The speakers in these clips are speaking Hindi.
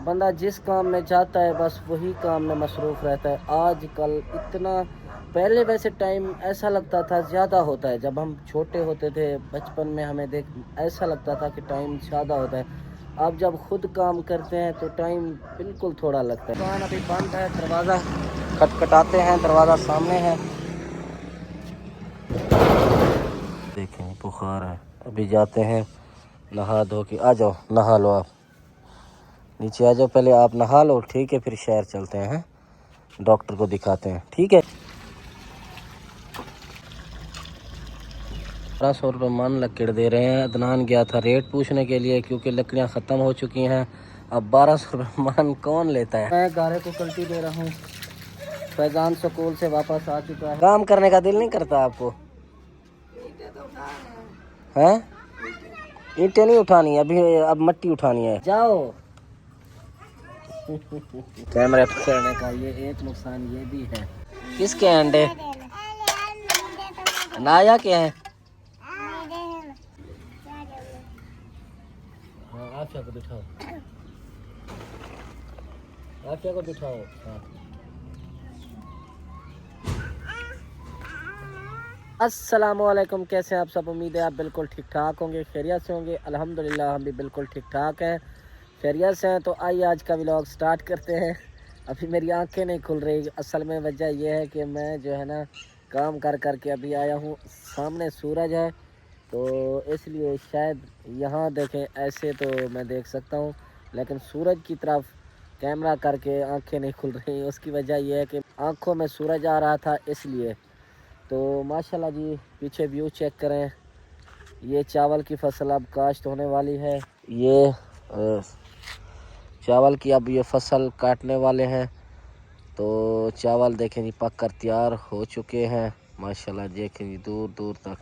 बंदा जिस काम में जाता है बस वही काम में मसरूफ़ रहता है। आजकल इतना, पहले वैसे टाइम ऐसा लगता था ज़्यादा होता है, जब हम छोटे होते थे बचपन में हमें देख ऐसा लगता था कि टाइम ज़्यादा होता है। अब जब खुद काम करते हैं तो टाइम बिल्कुल थोड़ा लगता है। दुकान अभी बंद है, दरवाज़ा खटखटाते हैं, दरवाज़ा सामने है। देखें बुखार है, अभी जाते हैं नहा धो के। आ जाओ नहा लो, आप नीचे आ जाओ, पहले आप नहा लो, ठीक है, फिर शहर चलते हैं, डॉक्टर को दिखाते हैं, ठीक है। 1200 रुपये मन लकड़ दे रहे हैं। अदनान गया था रेट पूछने के लिए क्योंकि लकड़ियां ख़त्म हो चुकी हैं। अब 1200 रुपये मन कौन लेता है। मैं गारे को कल्टी दे रहा हूँ। फैजान स्कूल से वापस आ चुका है। काम करने का दिल नहीं करता आपको? हैं? ईंटें नहीं उठानी है अभी, अब मट्टी उठानी है। जाओ। कैमरे पकड़ने का ये एक नुकसान ये भी है। किसके अंडे? नाया के हैं? हाँ, आफिया को बिठाओ, आफिया को बिठाओ। हाँ। अस्सलामुअलैकुम, कैसे हैं आप सब? उम्मीद है आप बिल्कुल ठीक ठाक होंगे, खैरियत से होंगे। अल्हम्दुलिल्लाह हम भी बिल्कुल ठीक ठाक हैं, खैरियत से हैं। तो आइए आज का व्लॉग स्टार्ट करते हैं। अभी मेरी आंखें नहीं खुल रही। असल में वजह यह है कि मैं जो है ना काम कर कर के अभी आया हूँ। सामने सूरज है तो इसलिए शायद यहाँ देखें, ऐसे तो मैं देख सकता हूँ लेकिन सूरज की तरफ कैमरा करके आंखें नहीं खुल रही। उसकी वजह यह है कि आंखों में सूरज आ रहा था इसलिए। तो माशाल्लाह जी, पीछे व्यू चेक करें। ये चावल की फसल अब काश्त होने वाली है। ये चावल की अब ये फसल काटने वाले हैं। तो चावल देखें जी पक कर तैयार हो चुके हैं माशाल्लाह, देखें जी दूर दूर तक।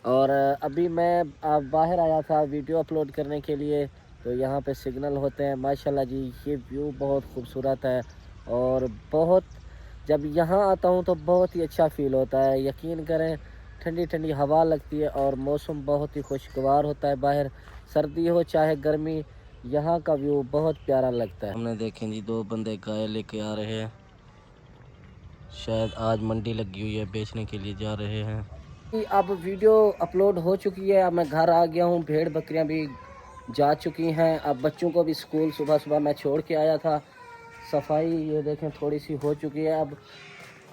और अभी मैं बाहर आया था वीडियो अपलोड करने के लिए, तो यहाँ पे सिग्नल होते हैं माशाल्लाह जी। ये व्यू बहुत खूबसूरत है और बहुत, जब यहाँ आता हूँ तो बहुत ही अच्छा फ़ील होता है। यकीन करें, ठंडी ठंडी हवा लगती है और मौसम बहुत ही खुशगवार होता है। बाहर सर्दी हो चाहे गर्मी, यहाँ का व्यू बहुत प्यारा लगता है। हमने देखें जी दो बंदे गाय लेके आ रहे हैं, शायद आज मंडी लगी हुई है, बेचने के लिए जा रहे हैं। अब वीडियो अपलोड हो चुकी है, अब मैं घर आ गया हूँ। भेड़ बकरियाँ भी जा चुकी हैं। अब बच्चों को भी स्कूल सुबह सुबह मैं छोड़ के आया था। सफाई ये देखें थोड़ी सी हो चुकी है। अब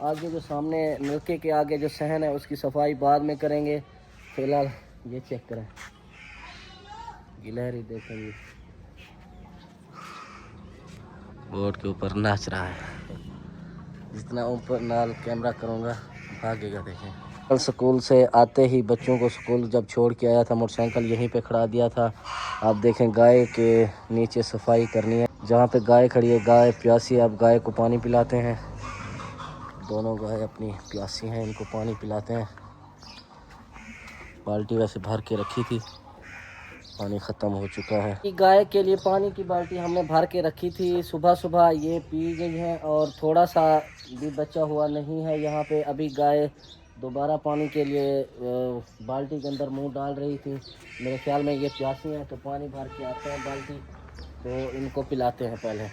आगे जो सामने नलके के आगे जो सहन है उसकी सफाई बाद में करेंगे। फिलहाल ये चेक करें, गिलहरी देखें ये बोर्ड के ऊपर नाच रहा है। जितना ऊपर नाल कैमरा करूँगा भागेगा। देखें, कल स्कूल से आते ही बच्चों को स्कूल जब छोड़ के आया था, मोटरसाइकिल यहीं पे खड़ा दिया था। आप देखें गाय के नीचे सफाई करनी है, जहाँ पे गाय खड़ी है। गाय प्यासी है, अब गाय को पानी पिलाते हैं। दोनों गाय अपनी प्यासी हैं, इनको पानी पिलाते हैं। बाल्टी वैसे भर के रखी थी, पानी ख़त्म हो चुका है। गाय के लिए पानी की बाल्टी हमने भर के रखी थी, सुबह सुबह ये पी गई है और थोड़ा सा भी बचा हुआ नहीं है यहाँ पे। अभी गाय दोबारा पानी के लिए बाल्टी के अंदर मुंह डाल रही थी। मेरे ख्याल में ये प्यासी हैं तो पानी भर के आते हैं बाल्टी, तो इनको पिलाते हैं पहले।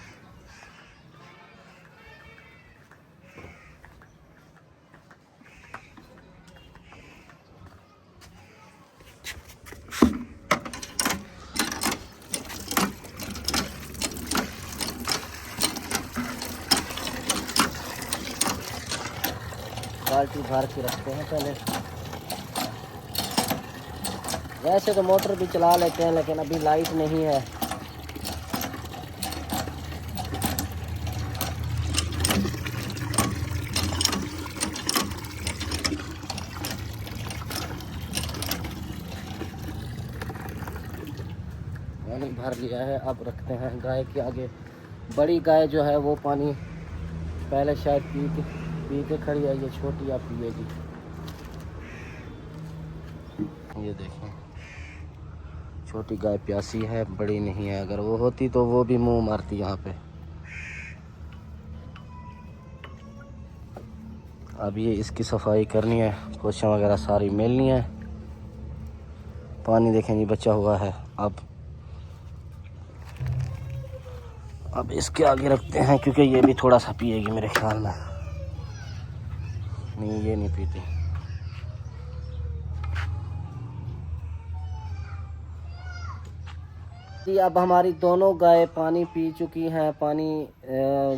बाल्टी भर के रखते हैं पहले। वैसे तो मोटर भी चला लेते हैं लेकिन अभी लाइट नहीं है। पानी भर लिया है, अब रखते हैं गाय के आगे। बड़ी गाय जो है वो पानी पहले शायद पी के खड़ी है, ये छोटी आप पिएगी। ये देखें छोटी गाय प्यासी है, बड़ी नहीं है। अगर वो होती तो वो भी मुंह मारती यहाँ पे। अब ये इसकी सफाई करनी है, पोछा वगैरह सारी मेलनी है। पानी देखें जी बचा हुआ है। अब अब इसके आगे रखते हैं क्योंकि ये भी थोड़ा सा पिएगी मेरे ख्याल में। नहीं, ये नहीं पीती। अब हमारी दोनों गाय पानी पी चुकी हैं। पानी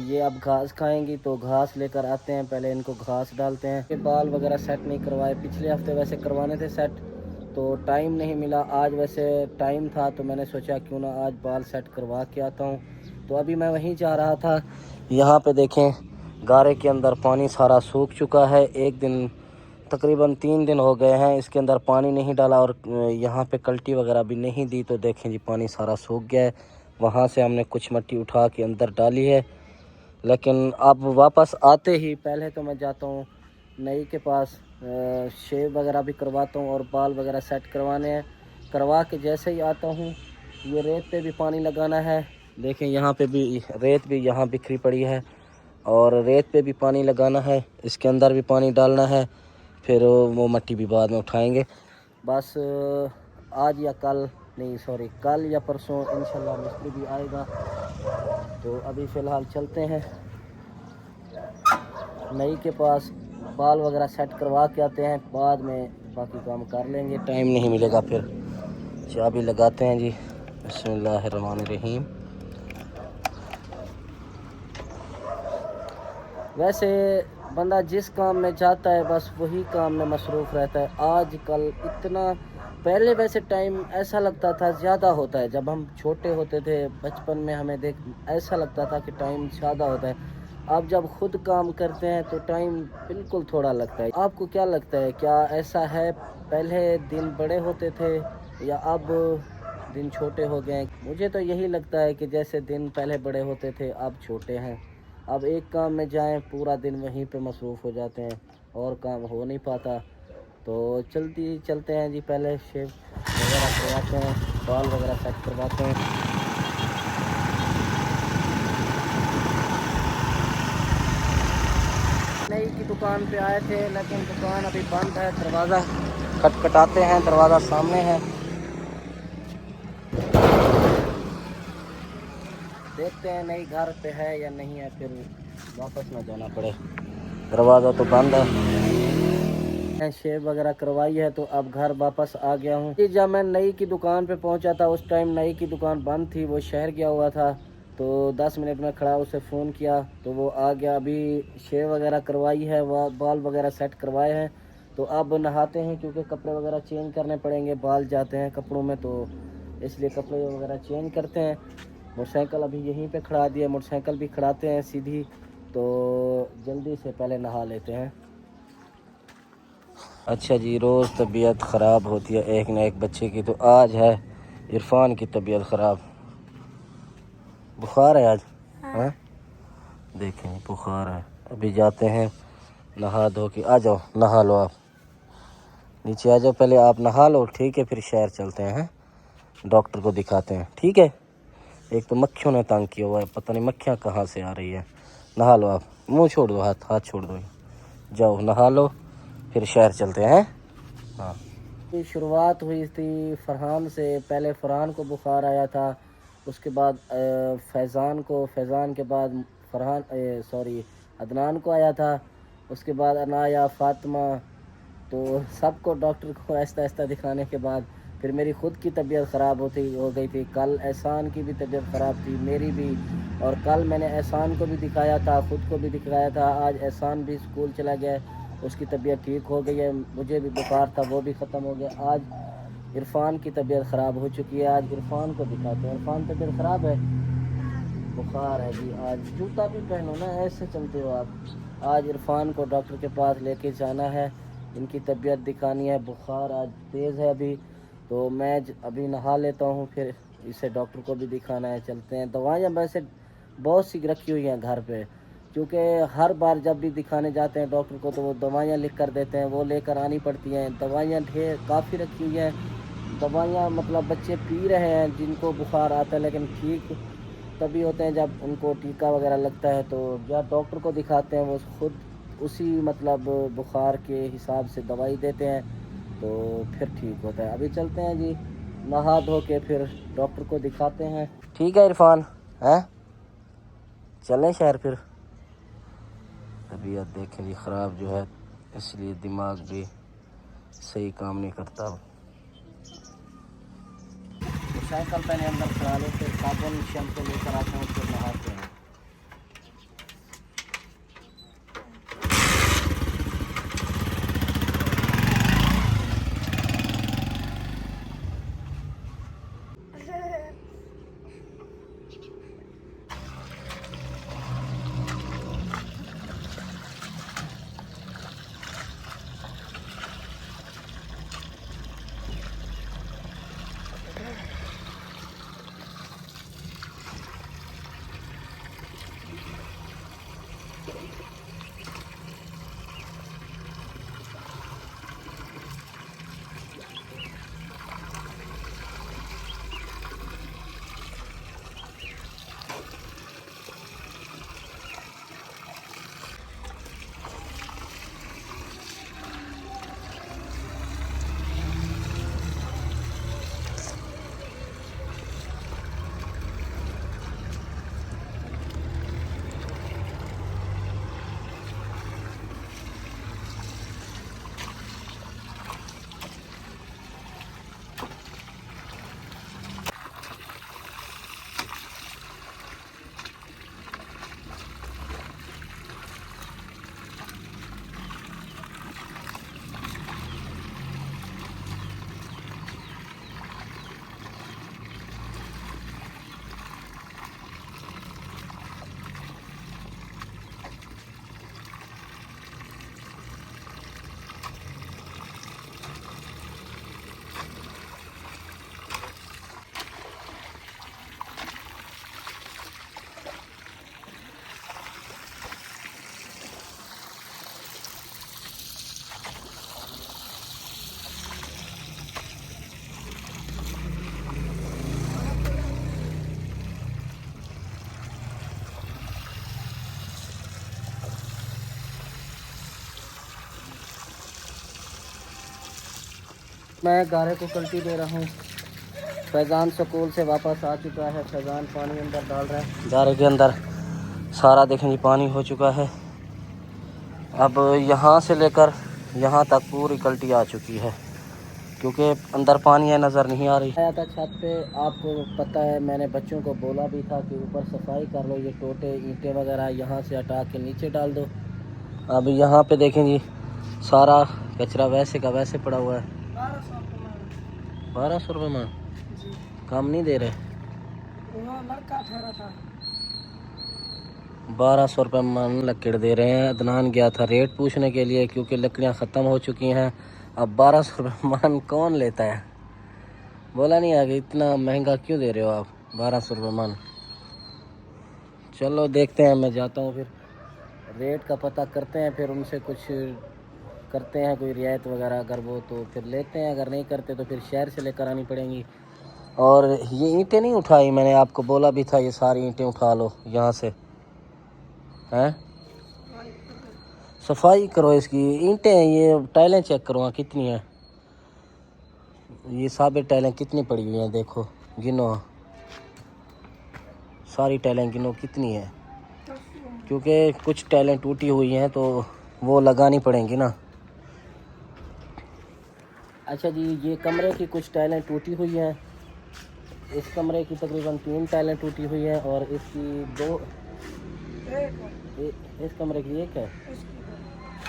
ये अब घास खाएंगी तो घास लेकर आते हैं, पहले इनको घास डालते हैं। ये बाल वगैरह सेट नहीं करवाए, पिछले हफ्ते वैसे करवाने थे सेट, तो टाइम नहीं मिला। आज वैसे टाइम था तो मैंने सोचा क्यों ना आज बाल सेट करवा के आता हूँ। तो अभी मैं वहीं जा रहा था। यहाँ पे देखें, गारे के अंदर पानी सारा सूख चुका है। एक दिन तकरीबन 3 दिन हो गए हैं इसके अंदर पानी नहीं डाला और यहाँ पे कल्टी वगैरह भी नहीं दी। तो देखें जी, पानी सारा सूख गया है। वहाँ से हमने कुछ मिट्टी उठा के अंदर डाली है, लेकिन अब वापस आते ही पहले तो मैं जाता हूँ नई के पास, शेव वगैरह भी करवाता हूँ और बाल वगैरह सेट करवाने हैं। करवा के जैसे ही आता हूँ, ये रेत पे भी पानी लगाना है। देखें यहाँ पे भी रेत भी यहाँ बिखरी पड़ी है और रेत पे भी पानी लगाना है, इसके अंदर भी पानी डालना है। फिर वो मिट्टी भी बाद में उठाएंगे। बस आज या कल, नहीं सॉरी, कल या परसों इंशाल्लाह मिस्त्री भी आएगा। तो अभी फ़िलहाल चलते हैं नई के पास, बाल वगैरह सेट करवा के आते हैं, बाद में बाकी काम कर लेंगे। टाइम नहीं मिलेगा फिर। चाय भी लगाते हैं जी। बिस्मिल्लाहिर्रहमानिर्रहीम। वैसे बंदा जिस काम में जाता है बस वही काम में मसरूफ़ रहता है। आजकल इतना, पहले वैसे टाइम ऐसा लगता था ज़्यादा होता है। जब हम छोटे होते थे बचपन में, हमें ऐसा लगता था कि टाइम ज़्यादा होता है। अब जब खुद काम करते हैं तो टाइम बिल्कुल थोड़ा लगता है। आपको क्या लगता है, क्या ऐसा है पहले दिन बड़े होते थे या अब दिन छोटे हो गए? मुझे तो यही लगता है कि जैसे दिन पहले बड़े होते थे अब छोटे हैं। अब एक काम में जाएं पूरा दिन वहीं पे मसरूफ़ हो जाते हैं और काम हो नहीं पाता। तो चलते हैं जी, पहले शेव वगैरह करवाते हैं, बाल वगैरह सेट करवाते हैं। नई की दुकान पे आए थे लेकिन दुकान अभी बंद है। दरवाज़ा खटखटाते हैं, दरवाज़ा सामने है। देखते हैं नई घर पे है या नहीं है, फिर वापस ना जाना पड़े। दरवाज़ा तो बंद है। शेव वगैरह करवाई है तो अब घर वापस आ गया हूँ। जब मैं नई की दुकान पे पहुँचा था उस टाइम नई की दुकान बंद थी, वो शहर गया हुआ था। तो 10 मिनट में खड़ा उसे फ़ोन किया तो वो आ गया। अभी शेव वगैरह करवाई है, बाल वगैरह सेट करवाए हैं। तो अब नहाते हैं क्योंकि कपड़े वगैरह चेंज करने पड़ेंगे, बाल जाते हैं कपड़ों में, तो इसलिए कपड़े वगैरह चेंज करते हैं। मोटरसाइकिल अभी यहीं पे खड़ा दिया, मोटरसाइकिल भी खड़ाते हैं सीधी, तो जल्दी से पहले नहा लेते हैं। अच्छा जी, रोज़ तबीयत ख़राब होती है एक न एक बच्चे की, तो आज है इरफान की तबीयत ख़राब। बुखार है आज? हाँ, देखें बुखार है। अभी जाते हैं नहा धो के। आ जाओ नहा लो, आप नीचे आ जाओ, पहले आप नहा लो, ठीक है? फिर शहर चलते हैं, डॉक्टर को दिखाते हैं, ठीक है? एक तो मक्खियों ने तंग किया हुआ है, पता नहीं मक्खियाँ कहाँ से आ रही है। नहा लो आप, मुंह छोड़ दो, हाथ छोड़ दो, जाओ नहा लो, फिर शहर चलते हैं। हाँ, शुरुआत हुई थी फरहान से। पहले फरहान को बुखार आया था, उसके बाद फैज़ान के बाद अदनान को आया था, उसके बाद अनाया, फ़ातिमा। तो सबको डॉक्टर को आहिस्ता आहिस्ता दिखाने के बाद फिर मेरी ख़ुद की तबीयत ख़राब हो गई थी। कल एहसान की भी तबीयत ख़राब थी, मेरी भी, और कल मैंने एहसान को भी दिखाया था, ख़ुद को भी दिखाया था। आज एहसान भी स्कूल चला गया, उसकी तबीयत ठीक हो गई है। मुझे भी बुखार था, वो भी ख़त्म हो गया। आज इरफान की तबीयत ख़राब हो चुकी है, आज इरफान को दिखाते हैं। इरफान तबीयत ख़राब है, बुखार है जी। आज जूता भी पहनो ना, ऐसे चलते हो आप। आज इरफान को डॉक्टर के पास लेके जाना है, इनकी तबीयत दिखानी है। बुखार आज तेज़ है अभी, तो मैं अभी नहा लेता हूँ, फिर इसे डॉक्टर को भी दिखाना है। चलते हैं। दवाइयाँ वैसे बहुत सी रखी हुई हैं घर पे, क्योंकि हर बार जब भी दिखाने जाते हैं डॉक्टर को तो वो दवाइयाँ लिख कर देते हैं, वो लेकर आनी पड़ती हैं। दवाइयाँ ढेर काफ़ी रखी हुई हैं। दवाइयाँ मतलब बच्चे पी रहे हैं जिनको बुखार आता है, लेकिन ठीक तभी होते हैं जब उनको टीका वगैरह लगता है। तो जब डॉक्टर को दिखाते हैं वो खुद उसी मतलब बुखार के हिसाब से दवाई देते हैं, तो फिर ठीक होता है। अभी चलते हैं जी, नहा धो के फिर डॉक्टर को दिखाते हैं, ठीक है इरफान? हैं, चलें शहर फिर। तबीयत देखें जी ख़राब जो है, इसलिए दिमाग भी सही काम नहीं करता। तो साइकिल पहले अंदर चला लो, फिर साबुन शैम्पू लेकर आता हूँ, फिर नहाते हैं। मैं गारे को कल्टी दे रहा हूँ। फैज़ान स्कूल से वापस आ चुका है। फैज़ान पानी अंदर डाल रहा है गारे के अंदर। सारा देखें जी पानी हो चुका है। अब यहाँ से लेकर यहाँ तक पूरी कल्टी आ चुकी है, क्योंकि अंदर पानी है, नज़र नहीं आ रही। आया था छत पे, आपको पता है मैंने बच्चों को बोला भी था कि ऊपर सफाई कर लो, ये टोटे ईंटें वगैरह यहाँ से हटा के नीचे डाल दो। अब यहाँ पे देखें जी सारा कचरा वैसे का वैसे पड़ा हुआ है। 1200 रुपये में काम नहीं दे रहे। 1200 रुपये मन लकड़ दे रहे हैं। अदनान गया था रेट पूछने के लिए, क्योंकि लकड़ियाँ ख़त्म हो चुकी हैं। अब 1200 रुपये मन कौन लेता है? बोला नहीं आगे इतना महंगा क्यों दे रहे हो आप, 1200 रुपये मन। चलो देखते हैं, मैं जाता हूँ फिर रेट का पता करते हैं, फिर उनसे कुछ करते हैं, कोई रियायत वगैरह अगर वो तो फिर लेते हैं, अगर नहीं करते तो फिर शहर से लेकर आनी पड़ेंगी। और ये ईंटें नहीं उठाई, मैंने आपको बोला भी था ये सारी ईंटें उठा लो यहाँ से, हैं सफाई करो इसकी। ईंटें ये टाइलें चेक करो हाँ कितनी है, ये साबित टाइलें कितनी पड़ी हुई हैं, देखो गिनो सारी टाइलें गिनो कितनी है, क्योंकि कुछ टाइलें टूटी हुई हैं तो वो लगानी पड़ेंगी ना। अच्छा जी, ये कमरे की कुछ टाइलें टूटी हुई हैं। इस कमरे की तकरीबन 3 टाइलें टूटी हुई हैं और इसकी 2 इस कमरे की 1 है,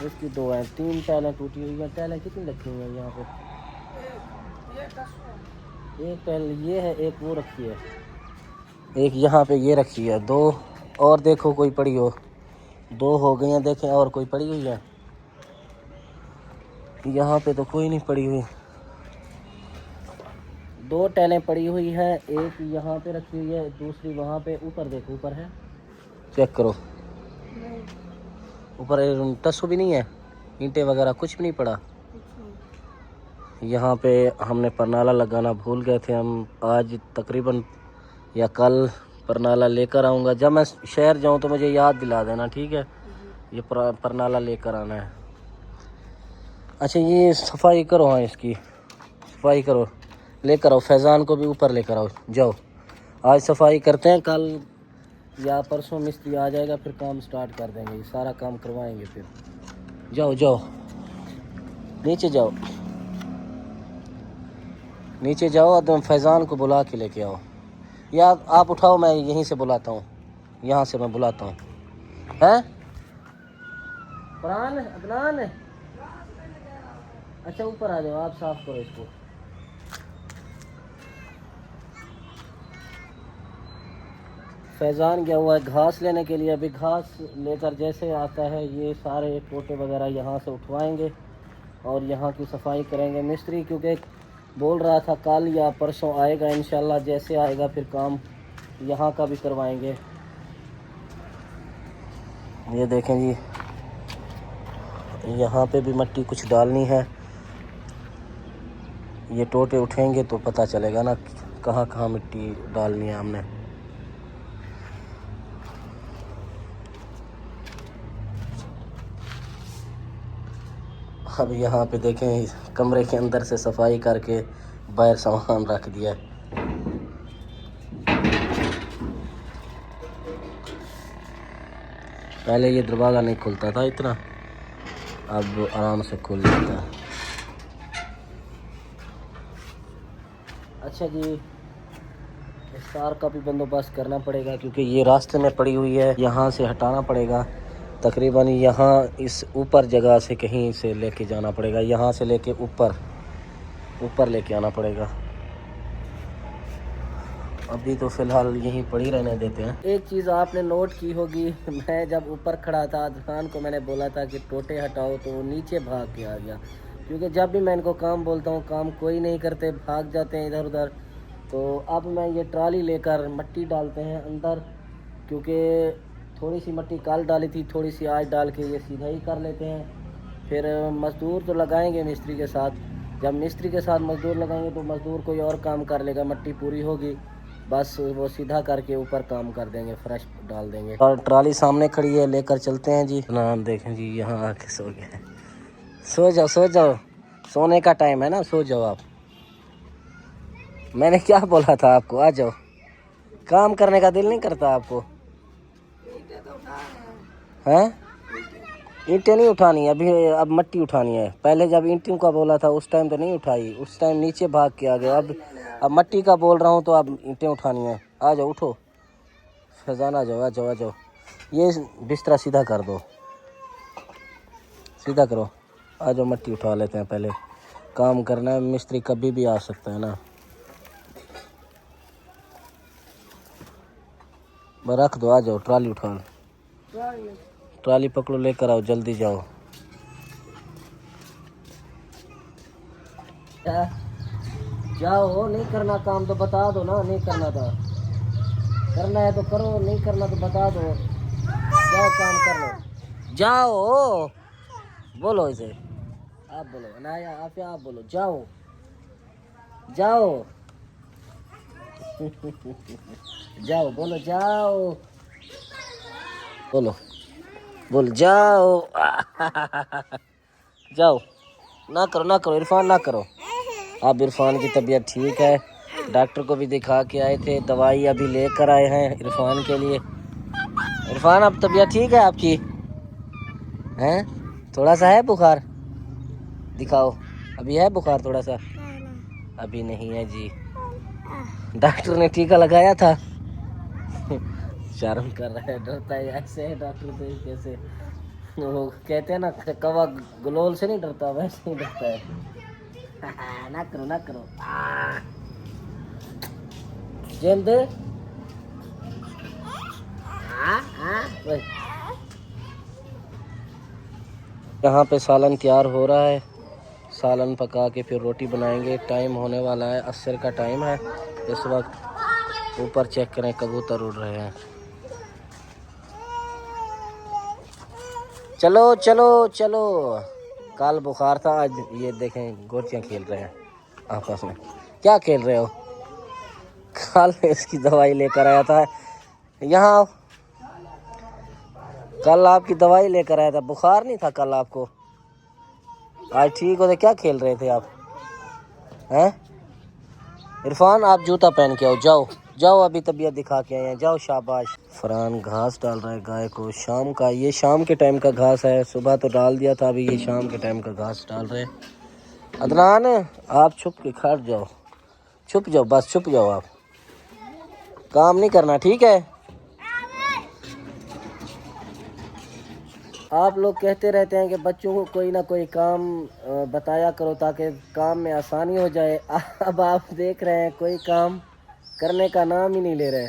इसकी 2 हैं। 3 टाइलें टूटी हुई हैं। टाइलें कितनी रखी हुई हैं यहाँ पे? एक टाइल ये है, एक वो रखी है, एक यहाँ पे ये रखी है। 2 और देखो कोई पड़ी हो, 2 हो गई हैं। देखें और कोई पड़ी हुई है? यहाँ पे तो कोई नहीं पड़ी हुई। 2 टाइलें पड़ी हुई हैं, एक यहाँ पे रखी हुई है, दूसरी वहाँ पे ऊपर देखो, ऊपर है, चेक करो ऊपर टसू भी नहीं है, ईंटें वगैरह कुछ भी नहीं पड़ा। यहाँ पे हमने परनाला लगाना भूल गए थे हम। आज तकरीबन या कल परनाला लेकर आऊँगा। जब मैं शहर जाऊँ तो मुझे याद दिला देना, ठीक है? ये परनाला लेकर आना है। अच्छा ये सफाई करो, हाँ इसकी सफाई करो, लेकर आओ। फैज़ान को भी ऊपर लेकर आओ, जाओ आज सफाई करते हैं। कल या परसों मिस्त्री आ जाएगा, फिर काम स्टार्ट कर देंगे, ये सारा काम करवाएंगे। फिर जाओ जाओ नीचे जाओ, नीचे जाओ और तुम फैज़ान को बुला के लेके आओ, या आप उठाओ, मैं यहीं से बुलाता हूँ, यहाँ से मैं बुलाता हूँ। हैं फरहान, अदनान, अच्छा ऊपर आ जाओ, आप साफ करो इसको। फैज़ान गया हुआ है घास लेने के लिए, अभी घास लेकर जैसे आता है ये सारे टोटे वगैरह यहाँ से उठवाएंगे और यहाँ की सफाई करेंगे मिस्त्री, क्योंकि बोल रहा था कल या परसों आएगा इंशाल्लाह, जैसे आएगा फिर काम यहाँ का भी करवाएंगे। ये देखें जी, यहाँ पे भी मिट्टी कुछ डालनी है, ये टोटे उठेंगे तो पता चलेगा ना कहाँ कहाँ मिट्टी डालनी है हमने। अब यहाँ पे देखें कमरे के अंदर से सफाई करके बाहर सामान रख दिया है। पहले ये दरवाज़ा नहीं खुलता था इतना, अब आराम से खुल जाता है। अच्छा जी, इस तार का भी बंदोबस्त करना पड़ेगा, क्योंकि ये रास्ते में पड़ी हुई है, यहाँ से हटाना पड़ेगा। तकरीबन यहाँ इस ऊपर जगह से कहीं से लेके जाना पड़ेगा, यहाँ से लेके ऊपर लेके आना पड़ेगा। अभी तो फ़िलहाल यहीं पड़ी रहने देते हैं। एक चीज़ आपने नोट की होगी, मैं जब ऊपर खड़ा था दुकान को मैंने बोला था कि टोटे हटाओ, तो वो नीचे भाग के आ गया, क्योंकि जब भी मैं इनको काम बोलता हूँ काम कोई नहीं करते, भाग जाते हैं इधर उधर। तो अब मैं ये ट्राली लेकर मिट्टी डालते हैं अंदर, क्योंकि थोड़ी सी मिट्टी कल डाली थी, थोड़ी सी आज डाल के ये सीधा ही कर लेते हैं। फिर मज़दूर तो लगाएंगे मिस्त्री के साथ, जब मिस्त्री के साथ मज़दूर लगाएंगे तो मज़दूर कोई और काम कर लेगा, मिट्टी पूरी होगी, बस वो सीधा करके ऊपर काम कर देंगे, फ्रेश डाल देंगे। और ट्राली सामने खड़ी है, लेकर चलते हैं जी। नाम देखें जी, यहाँ आके सो गए। सो जाओ सो जाओ, सोने का टाइम है ना, सो जाओ आप। मैंने क्या बोला था आपको, आ जाओ। काम करने का दिल नहीं करता आपको? हैं? ईंटें नहीं उठानी अभी, अब मिट्टी उठानी है। पहले जब ईंटों का बोला था उस टाइम तो नहीं उठाई, उस टाइम नीचे भाग के आ गए। अब मिट्टी का बोल रहा हूँ तो अब ईंटें उठानी है। आ जाओ, उठो फैज़ान, आ जाओ आ जाओ आ जाओ। ये बिस्तरा सीधा कर दो, सीधा करो, आ जाओ मिट्टी उठा लेते हैं। पहले काम करना है, मिस्त्री कभी भी आ सकता है ना। रख दो, आ जाओ, ट्राली उठा, ट्राली पकड़ो, लेकर आओ, जल्दी जाओ। जाओ, नहीं करना काम तो बता दो ना, नहीं करना था, करना है तो करो, नहीं करना तो बता दो। जाओ काम कर लो, जाओ। बोलो इसे, आप बोलो ना, आप बोलो, जाओ जाओ। जाओ, बोलो जाओ, बोलो बोल जाओ। जाओ, ना करो ना करो इरफान, ना करो। अब इरफान की तबीयत ठीक है, डॉक्टर को भी दिखा के आए थे, दवाई अभी लेकर आए हैं इरफान के लिए। इरफान अब तबीयत ठीक है आपकी? हैं? थोड़ा सा है बुखार? दिखाओ, अभी है बुखार थोड़ा सा? अभी नहीं है जी, डॉक्टर ने टीका लगाया था। शर्म कर रहा है, डरता है, ऐसे है डॉक्टर तो कैसे, वो कहते हैं ना कौवा गुलोल से नहीं डरता, वैसे ही डरता है। ना करो ना करो, जिंद। यहाँ पे सालन तैयार हो रहा है, सालन पका के फिर रोटी बनाएंगे। टाइम होने वाला है, असर का टाइम है इस वक्त। ऊपर चेक करें, कबूतर उड़ रहे हैं। चलो चलो चलो, कल बुखार था, आज ये देखें गोटियाँ खेल रहे हैं आपस में। क्या खेल रहे हो? कल इसकी दवाई लेकर आया था, यहाँ आओ। कल आपकी दवाई लेकर आया था, बुखार नहीं था कल आपको, आज ठीक हो तो क्या खेल रहे थे आप? हैं? इरफान आप जूता पहन के आओ, जाओ। जाओ अभी तबीयत दिखा के आए हैं, जाओ शाबाश। फरहान घास डाल रहा है गाय को शाम का, ये शाम के टाइम का घास है, सुबह तो डाल दिया था, अभी ये शाम के टाइम का घास डाल रहे हैं। अदनान आप छुप के खड़ जाओ, छुप जाओ, बस छुप जाओ, आप काम नहीं करना, ठीक है। आप लोग कहते रहते हैं कि बच्चों को कोई ना कोई काम बताया करो ताकि काम में आसानी हो जाए। अब आप देख रहे हैं कोई काम करने का नाम ही नहीं ले रहे।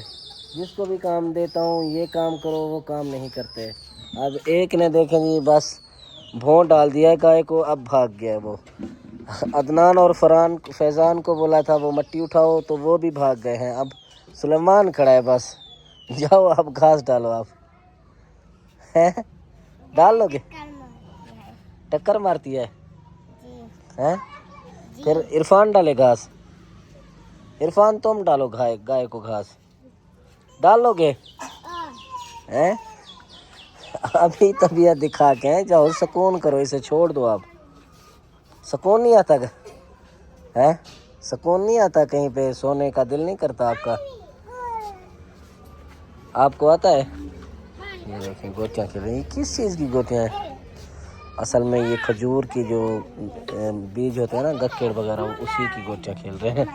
जिसको भी काम देता हूँ ये काम करो, वो काम नहीं करते। अब एक ने देखें जी बस भों डाल दिया है गाय को, अब भाग गया वो। अदनान और फरहान फैज़ान को बोला था वो मट्टी उठाओ, तो वो भी भाग गए हैं। अब सुलेमान खड़ा है, बस जाओ अब घास डालो आप। हैं डाल लोगे? टक्कर मारती है हैं? फिर इरफान डाले घास। इरफान तुम डालो गाय को घास, डाल लोगे? हैं अभी तबीयत दिखा के हैं, जाओ सुकून करो, इसे छोड़ दो आप। सुकून नहीं आता है? सुकून नहीं आता कहीं पे सोने का दिल नहीं करता आपका? आपको आता है? ये देखें गोटियाँ खेल रही हैं, किस चीज़ की गोटियाँ हैं? असल में ये खजूर की जो बीज होते हैं ना, गक्केड़ वगैरह, उसी की गोटियाँ खेल रहे हैं।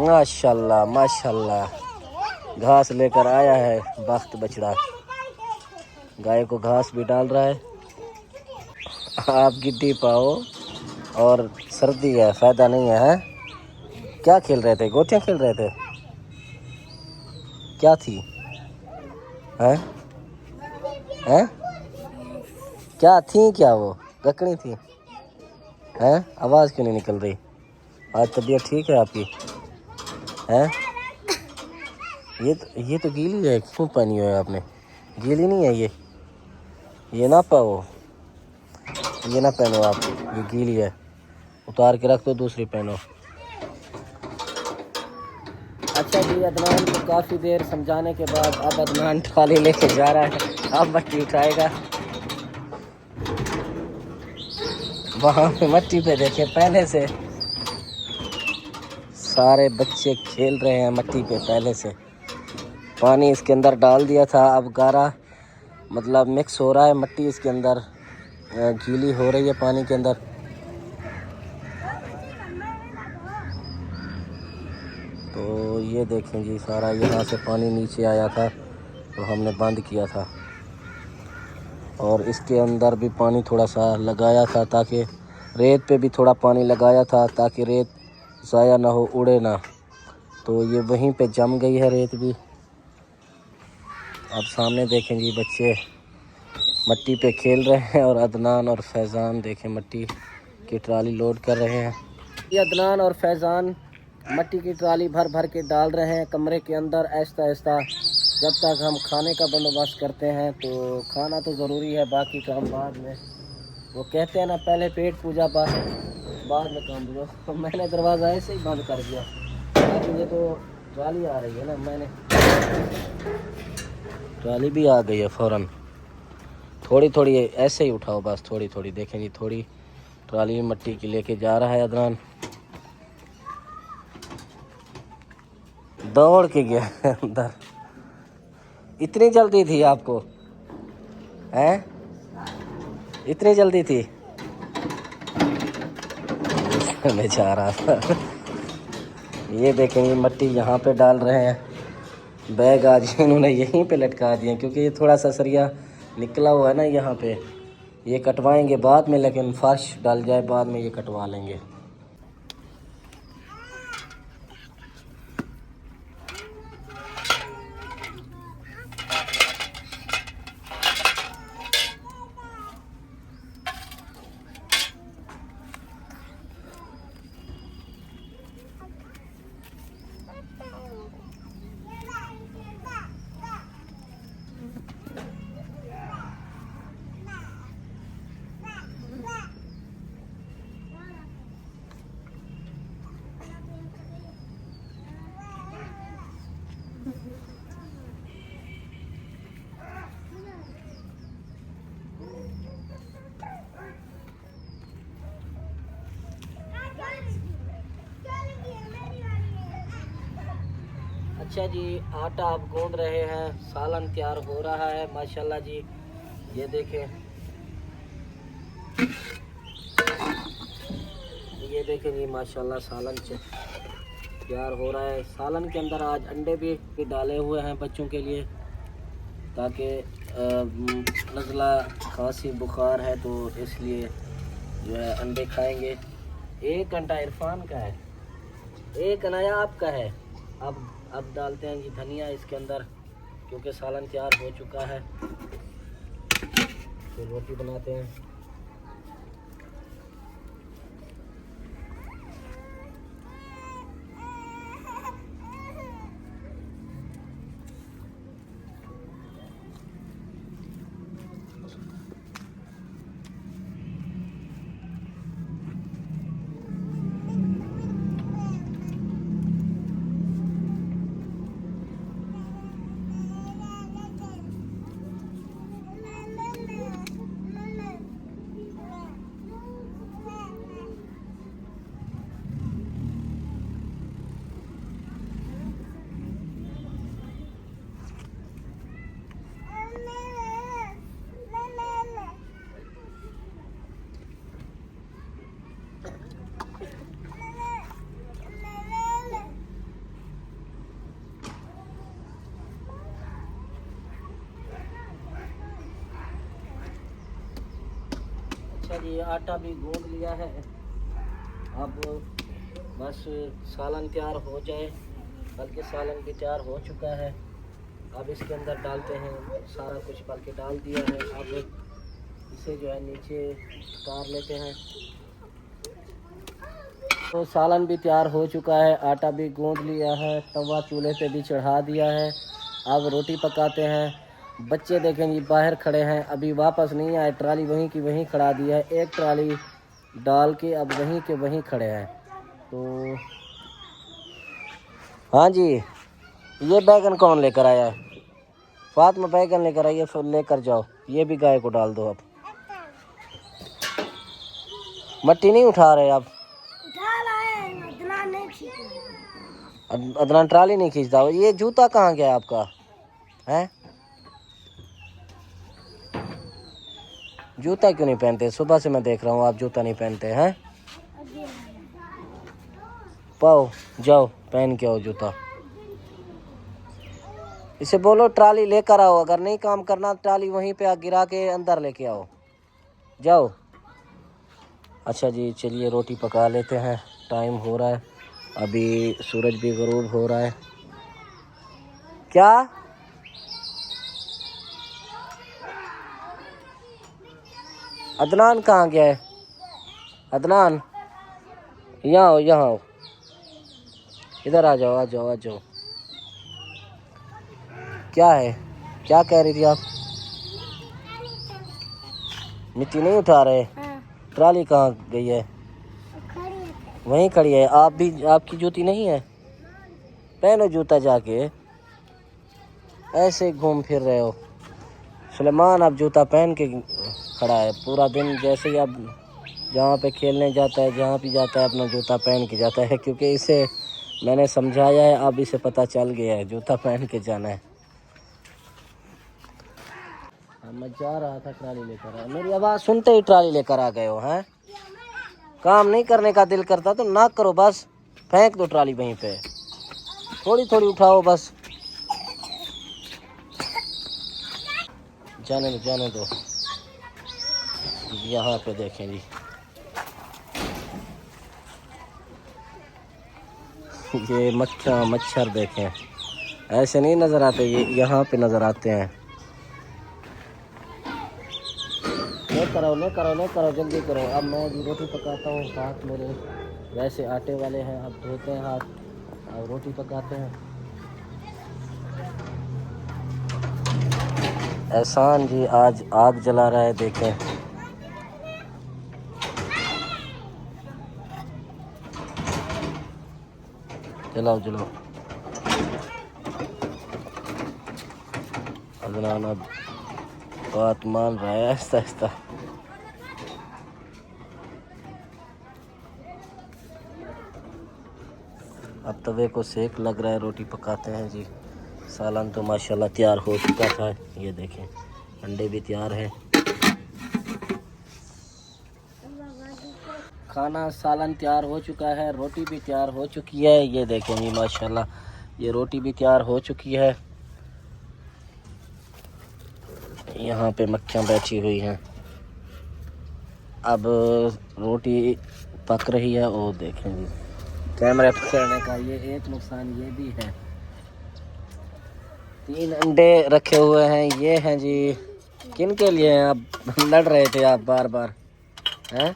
माशाल्लाह माशाल्लाह, घास लेकर आया है बख्त बछड़ा, गाय को घास भी डाल रहा है। आप गिट्टी पाओ और सर्दी है, फ़ायदा नहीं है, हैं? क्या खेल रहे थे? गोटियाँ खेल रहे थे? क्या थी? हैं हैं क्या थी? क्या वो गकड़ी थी? हैं आवाज़ क्यों नहीं निकल रही? आज तबीयत ठीक है आपकी? हैं ये तो गीली है, क्यों पहनी हुई है आपने? गीली नहीं है ये ना पाओ, ये ना पहनो आप, ये गीली है, उतार के रख दो, दूसरी पहनो। अच्छा जी, अदनान को काफ़ी देर समझाने के बाद अब अदनान ट्राली लेके जा रहा है, अब मट्टी उठाएगा। वहाँ पे मट्टी पे देखे पहले से सारे बच्चे खेल रहे हैं, मट्टी पे पहले से। पानी इसके अंदर डाल दिया था, अब गारा मतलब मिक्स हो रहा है, मट्टी इसके अंदर गीली हो रही है पानी के अंदर। तो ये देखें जी, सारा यहाँ से पानी नीचे आया था तो हमने बंद किया था, और इसके अंदर भी पानी थोड़ा सा लगाया था, ताकि रेत पे भी थोड़ा पानी लगाया था ताकि रेत ज़ाया ना हो, उड़े ना। तो ये वहीं पे जम गई है रेत भी। अब सामने देखें जी, बच्चे मट्टी पे खेल रहे हैं और अदनान और फैज़ान देखें मट्टी की ट्राली लोड कर रहे हैं। ये अदनान और फैज़ान मट्टी की ट्राली भर भर के डाल रहे हैं कमरे के अंदर, आहिस्ता आहिस्ता, जब तक हम खाने का बंदोबस्त करते हैं। तो खाना तो ज़रूरी है, बाकी काम बाद में। वो कहते हैं ना, पहले पेट पूजा बाद में काम पूजा। तो मैंने दरवाज़ा ऐसे ही बंद कर दिया, लेकिन ये तो ट्राली आ रही है ना, मैंने ट्राली भी आ गई है फ़ौरन। थोड़ी थोड़ी ऐसे ही उठाओ बस, थोड़ी थोड़ी, देखें जी, थोड़ी ट्राली में मट्टी की लेके जा रहा है अदनान, दौड़ के गया अंदर। इतनी जल्दी थी आपको? हैं इतनी जल्दी थी? मैं जा रहा था। ये देखेंगे मट्टी यहाँ पे डाल रहे हैं, बैग आज इन्होंने यहीं पे लटका दिए, क्योंकि ये थोड़ा सा सरिया निकला हुआ है ना यहाँ पे। ये कटवाएंगे बाद में, लेकिन फर्श डाल जाए बाद में ये कटवा लेंगे। अच्छा जी, आटा आप गूंद रहे हैं, सालन तैयार हो रहा है माशाल्लाह जी। ये देखें, ये देखें जी माशाल्लाह सालन तैयार हो रहा है। सालन के अंदर आज अंडे भी डाले हुए हैं बच्चों के लिए, ताकि नज़ला खांसी बुखार है तो इसलिए जो है अंडे खाएंगे। एक घंटा इरफान का है, एक अनाया आपका है। अब डालते हैं जी धनिया इसके अंदर, क्योंकि सालन तैयार हो चुका है। तो रोटी बनाते हैं। अच्छा जी, आटा भी गूंद लिया है। अब बस सालन तैयार हो जाए, बल्कि सालन भी तैयार हो चुका है। अब इसके अंदर डालते हैं, सारा कुछ बल्कि डाल दिया है। अब इसे जो है नीचे उतार लेते हैं। तो सालन भी तैयार हो चुका है, आटा भी गूंद लिया है, तवा चूल्हे पे भी चढ़ा दिया है। अब रोटी पकाते हैं। बच्चे देखें जी बाहर खड़े हैं, अभी वापस नहीं आए, ट्राली वहीं की वहीं खड़ा दी है। एक ट्राली डाल के अब वहीं के वहीं खड़े हैं। तो हाँ जी, ये बैगन कौन लेकर आया है? फातिमा बैगन लेकर आई है, फिर लेकर जाओ। ये भी गाय को डाल दो। अब मट्टी नहीं उठा रहे आप? अदनान ट्राली नहीं खींचता। ये जूता कहाँ गया आपका है? जूता क्यों नहीं पहनते? सुबह से मैं देख रहा हूँ आप जूता नहीं पहनते हैं। पाओ जाओ पहन के आओ जूता। इसे बोलो ट्राली लेकर आओ, अगर नहीं काम करना ट्राली वहीं पे गिरा के अंदर लेके आओ, जाओ। अच्छा जी, चलिए रोटी पका लेते हैं, टाइम हो रहा है, अभी सूरज भी गरूब हो रहा है। क्या अदनान कहाँ गया है? अदनान यहाँ आओ, यहाँ आओ, इधर आ जाओ, आ जाओ, आ जाओ। क्या है, क्या कह रही थी आप? मिट्टी नहीं उठा रहे? ट्राली कहाँ गई है? वहीं खड़ी है। आप भी, आपकी जूती नहीं है? पहनो जूता जाके, ऐसे घूम फिर रहे हो। सुलेमान अब जूता पहन के खड़ा है पूरा दिन, जैसे ही अब जहाँ पे खेलने जाता है, जहाँ भी जाता है अपना जूता पहन के जाता है, क्योंकि इसे मैंने समझाया है, अब इसे पता चल गया है जूता पहन के जाना है। मैं जा रहा था ट्राली लेकर, मेरी आवाज़ सुनते ही ट्राली लेकर आ गए हो हैं? काम नहीं करने का दिल करता तो ना करो, बस फेंक दो ट्राली वहीं पे, थोड़ी थोड़ी उठाओ बस। जाने दो, जाने दो। यहाँ पे देखें जी, ये मच्छर देखें, ऐसे नहीं नज़र आते, ये यहाँ पे नज़र आते हैं। नहीं करो, जल्दी करो। अब मैं रोटी पकाता हूँ, हाथ मेरे वैसे आटे वाले हैं, अब धोते हैं हाथ और रोटी पकाते हैं। एहसान जी आज आग जला रहा है, देखें। जलाओ जलाओ। अदनान अब बात मान रहा है आहिस्ता आहिस्ता। अब तवे को सेक लग रहा है, रोटी पकाते हैं जी। सालन तो माशाल्लाह तैयार हो चुका था, ये देखें अंडे भी तैयार हैं। खाना सालन तैयार हो चुका है, रोटी भी तैयार हो चुकी है। ये देखें जी माशाल्लाह, ये रोटी भी तैयार हो चुकी है। यहाँ पे मक्खियाँ बैठी हुई हैं। अब रोटी पक रही है। और देखें जी, कैमरे पकड़ने का ये एक नुकसान ये भी है, 3 अंडे रखे हुए हैं। ये हैं जी, किन के लिए हैं? आप लड़ रहे थे आप बार बार हैं?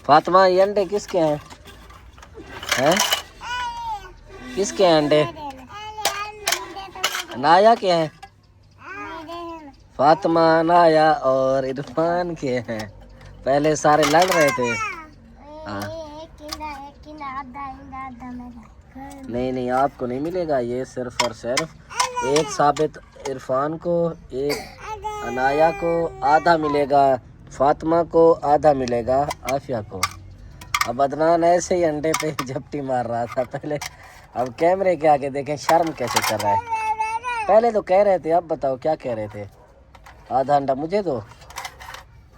फातिमा, ये अंडे किसके हैं? हैं? किसके हैं अंडे? नाया के हैं? फातिमा, नाया और इरफान के हैं। पहले सारे लड़ रहे थे। हाँ। नहीं नहीं, आपको नहीं मिलेगा, ये सिर्फ और सिर्फ एक साबित इरफान को, एक अनाया को आधा मिलेगा, फातिमा को आधा मिलेगा, आफिया को। अब अदनान ऐसे ही अंडे पे झपटी मार रहा था पहले। अब कैमरे के आगे देखें शर्म कैसे कर रहा है। पहले तो कह रहे थे, अब बताओ क्या कह रहे थे? आधा अंडा मुझे दो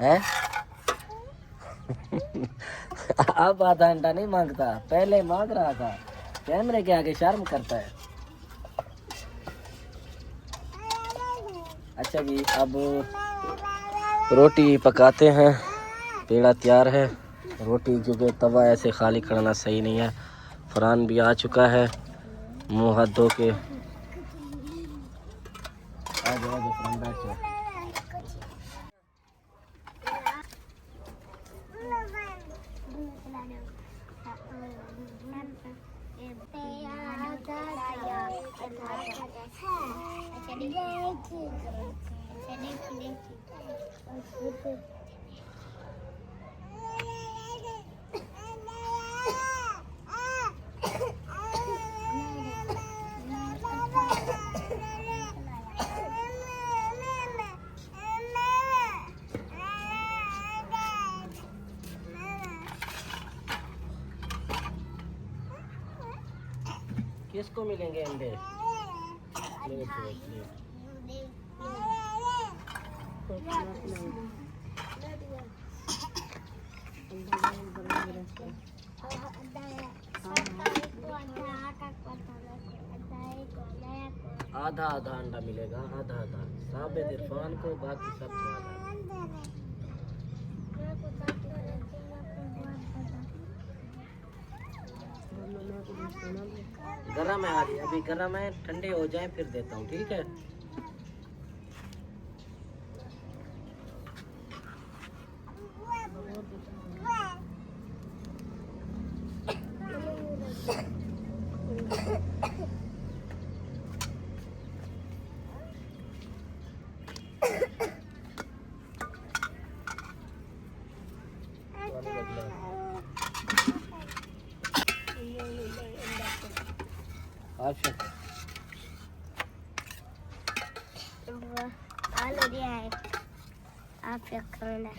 हैं? अब आधा अंडा नहीं मांगता, पहले मांग रहा था। कैमरे के आगे शर्म करता है। अच्छा जी, अब रोटी पकाते हैं। पेड़ा तैयार है। रोटी क्योंकि तवा ऐसे खाली करना सही नहीं है। फरहान भी आ चुका है, मुंह हाथ धो के। आ जाओ फरहान, बैठ जाओ। किसको मिलेंगे अंडे? आधा आधा अंडा मिलेगा, आधा आधा साबित इरफान को, बाकी सब को आधा। गरम है आज, अभी गरम है, ठंडे हो जाए फिर देता हूँ, ठीक है? आप करना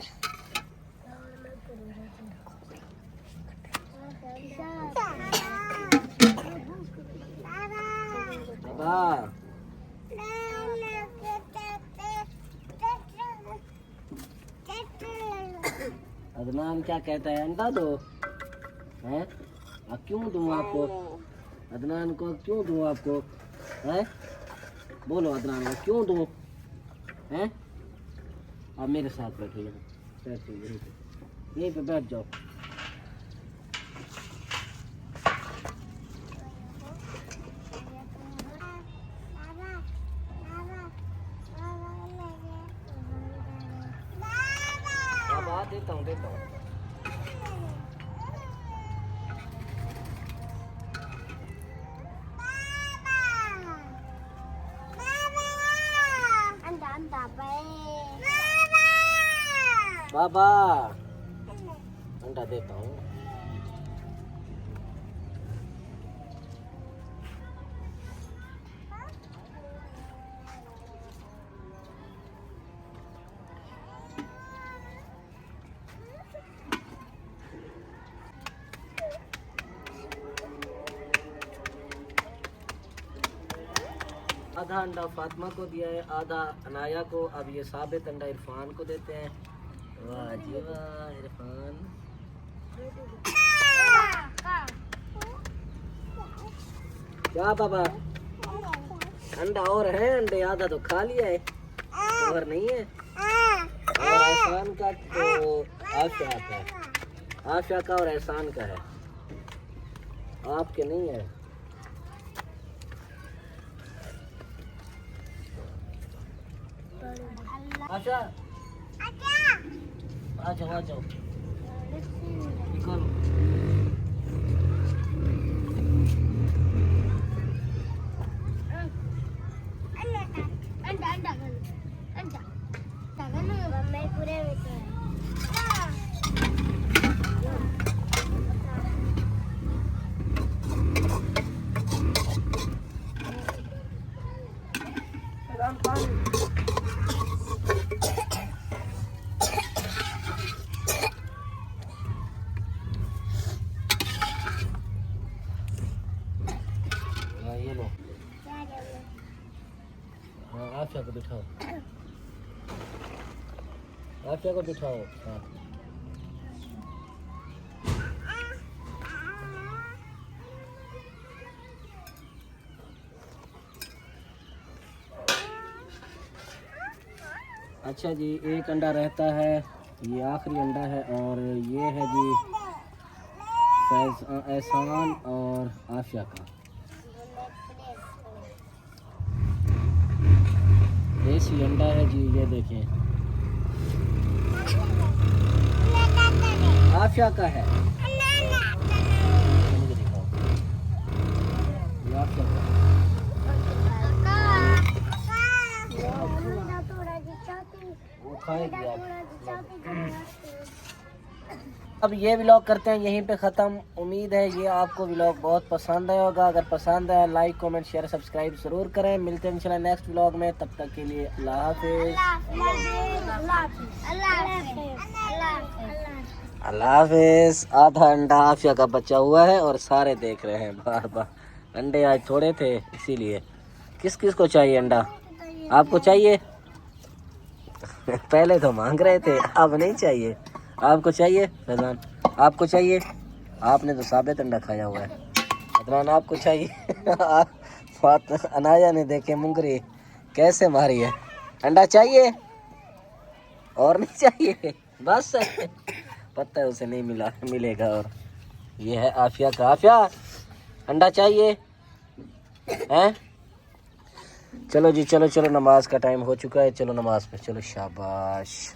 अदनान क्या कहता है? अंडा दो हैं? क्यों दूं आपको? अदनान को क्यों दूं आपको हैं? बोलो अदनान को क्यों दूं हैं? आप मेरे साथ बैठो, यहाँ बैठो, यहीं पे बैठ जाओ। देता हूँ देता हूँ। बाबा अंडा देता हूँ। आधा अंडा फातिमा को दिया है, आधा अनाया को। अब ये साबित अंडा इरफान को देते हैं। वाह जी वाह इरफान। क्या बाबा, अंडा और है? अंडे आधा तो खा लिया है, और नहीं है। और एहसान का तो आफिया का है, आफिया का और एहसान का है, आपके नहीं है। आशा आ जाओ, आ जाओ, निकालो। ये लो, हाँ आफिया को बिठाओ, आफिया को बिठाओ। हाँ अच्छा जी, एक अंडा रहता है, ये आखिरी अंडा है। और ये है जी एहसान और आफिया का देसी अंडा है जी। ये देखें, आफिया का है, मुझे दिखाओ, ये आफिया का है। वो खाएगी आप। अब ये व्लॉग करते हैं यहीं पे ख़त्म। उम्मीद है ये आपको व्लॉग बहुत पसंद आया होगा। अगर पसंद आया लाइक कमेंट शेयर सब्सक्राइब ज़रूर करें। मिलते हैं इंशाल्लाह नेक्स्ट व्लॉग में, तब तक के लिए अल्लाह हाफिज़। अल्लाह हाफिज़। आधा अंडा आफिया का बचा हुआ है और सारे देख रहे हैं बार बार। अंडे आज थोड़े थे इसीलिए। किस किस को चाहिए अंडा? आपको चाहिए? पहले तो मांग रहे थे, अब नहीं चाहिए। आपको चाहिए फैजान? आपको चाहिए? आपने तो साबित अंडा खाया हुआ है। अदनान आपको चाहिए? अनाया ने देखे मुंगरी कैसे मारी है। अंडा चाहिए और नहीं चाहिए? बस पता है उसे नहीं मिला, मिलेगा। और ये है आफिया का। आफिया अंडा चाहिए हैं? चलो जी, चलो चलो, नमाज का टाइम हो चुका है। चलो नमाज पे चलो, शाबाश।